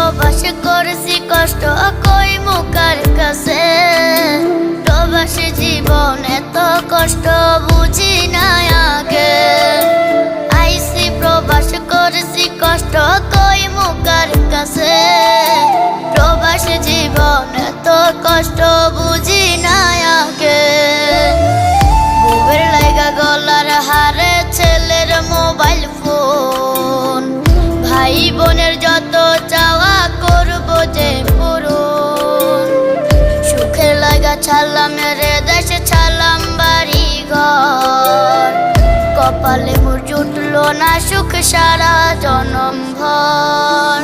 প্রবাসে করেছি কষ্ট কই মুখার কাছে। প্রবাসী জীবন এত কষ্ট বুঝি না আগে। আইসি প্রবাসে করেছি কষ্ট কই মুখার কাছে। প্রবাসী জীবন এত কষ্ট বুঝি না আগে। বুবের লাইগা গলার হারে ছেলের মোবাইল ফোন। ভাই বোনের যত চাওয়া করব যে পূরণ। সুখের লাগা ছাড়লাম রে দেশে ছাড়লাম বাড়ি ঘর। কপালে মোর জুটলো না সুখ সারা জনম ভর।